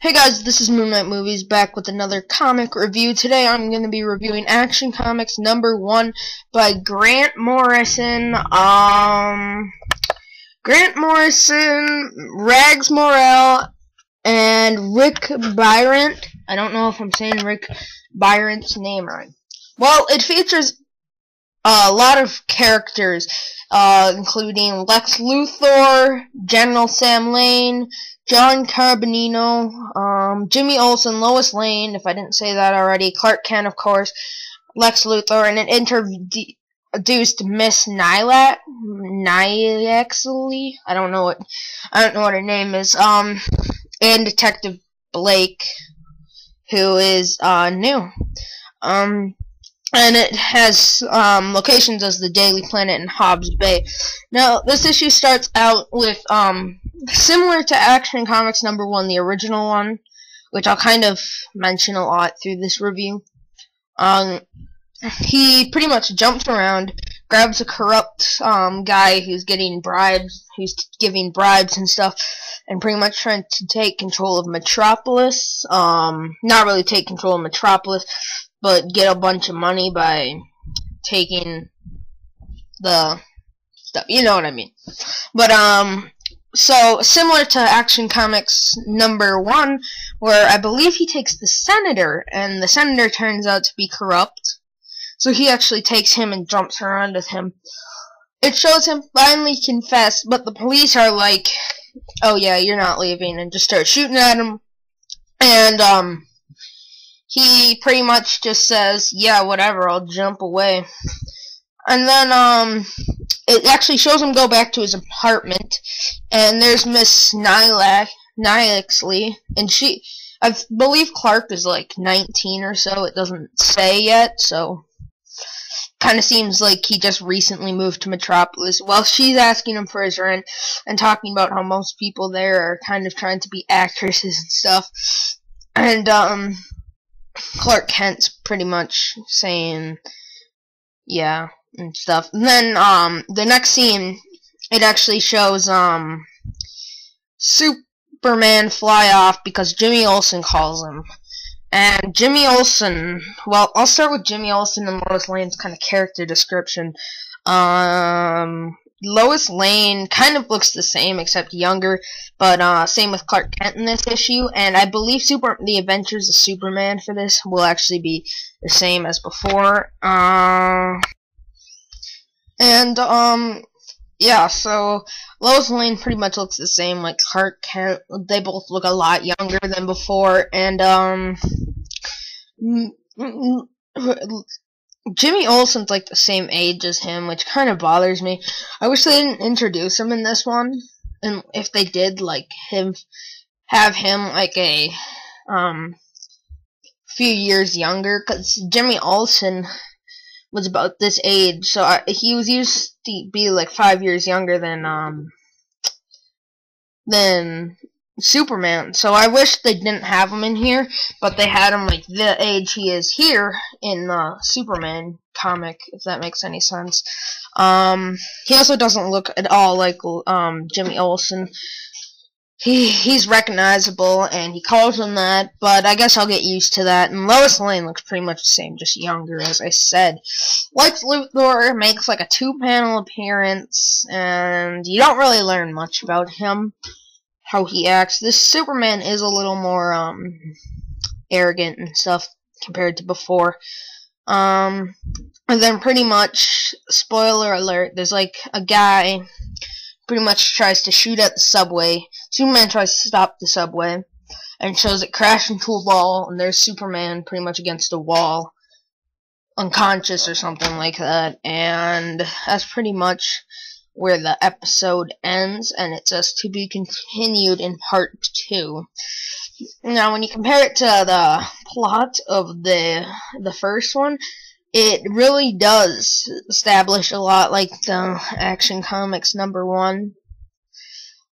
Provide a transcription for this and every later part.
Hey guys, this is Moon Knight Movies back with another comic review. Today I'm going to be reviewing Action Comics #1 by Grant Morrison. Grant Morrison, Rags Morrell, and Rick Byrant. I don't know if I'm saying Rick Byrant's name right. Well, it features a lot of characters, including Lex Luthor, General Sam Lane, John Carbonino, Jimmy Olsen, Lois Lane, if I didn't say that already, Clark Kent, of course, Lex Luthor, and it introduced Miss Nylaxley. I don't know what her name is. And Detective Blake, who is new. And it has locations as the Daily Planet and Hobbs Bay. Now, this issue starts out with similar to Action Comics #1, the original one, which I'll kind of mention a lot through this review. He pretty much jumps around, grabs a corrupt guy who's giving bribes and stuff, and pretty much trying to take control of Metropolis. Not really take control of Metropolis, but get a bunch of money by taking the stuff. You know what I mean. But, so, similar to Action Comics #1, where I believe he takes the senator, and the senator turns out to be corrupt. So he actually takes him and jumps around with him. It shows him finally confess, but the police are like, oh yeah, you're not leaving, and just start shooting at him. And, he pretty much just says, yeah, whatever, I'll jump away. And then, it actually shows him go back to his apartment, and there's Miss Nylaxley, and I believe Clark is like 19 or so, it doesn't say yet, so kind of seems like he just recently moved to Metropolis. Well, she's asking him for his rent, and talking about how most people there are kind of trying to be actresses and stuff, and, Clark Kent's pretty much saying, yeah, and stuff. And then, the next scene, it actually shows, Superman fly off because Jimmy Olsen calls him. And Jimmy Olsen, well, I'll start with Jimmy Olsen and Lois Lane's kind of character description. Lois Lane kind of looks the same, except younger, but same with Clark Kent in this issue, and I believe the Adventures of Superman for this will actually be the same as before. Yeah, so Lois Lane pretty much looks the same like Clark Kent. They both look a lot younger than before, and Jimmy Olsen's like the same age as him, which kind of bothers me. I wish they didn't introduce him in this one, and if they did, like, have him like a few years younger, because Jimmy Olsen was about this age, so he was used to be like 5 years younger than Superman, so I wish they didn't have him in here, but they had him like the age he is here in the Superman comic, if that makes any sense. He also doesn't look at all like Jimmy Olsen. He's recognizable, and he calls him that, but I guess I'll get used to that. And Lois Lane looks pretty much the same, just younger, as I said. Lex Luthor makes like a 2-panel appearance, and you don't really learn much about him, how he acts. This Superman is a little more arrogant and stuff compared to before. And then pretty much, spoiler alert, there's like a guy pretty much tries to shoot at the subway. Superman tries to stop the subway and shows it crash into a wall, and there's Superman pretty much against a wall, unconscious or something like that. And that's pretty much where the episode ends, and it says to be continued in part 2. Now, when you compare it to the plot of the first one, it really does establish a lot like the Action Comics #1,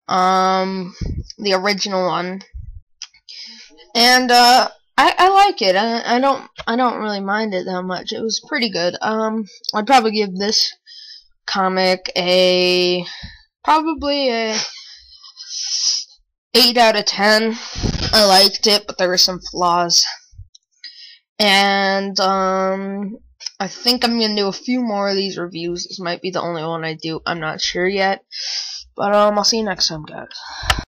the original one, and I like it. I don't really mind it that much. It was pretty good. I'd probably give this comic probably a 8 out of 10. I liked it, but there were some flaws. And I think I'm gonna do a few more of these reviews. This might be the only one I do. I'm not sure yet. But I'll see you next time, guys.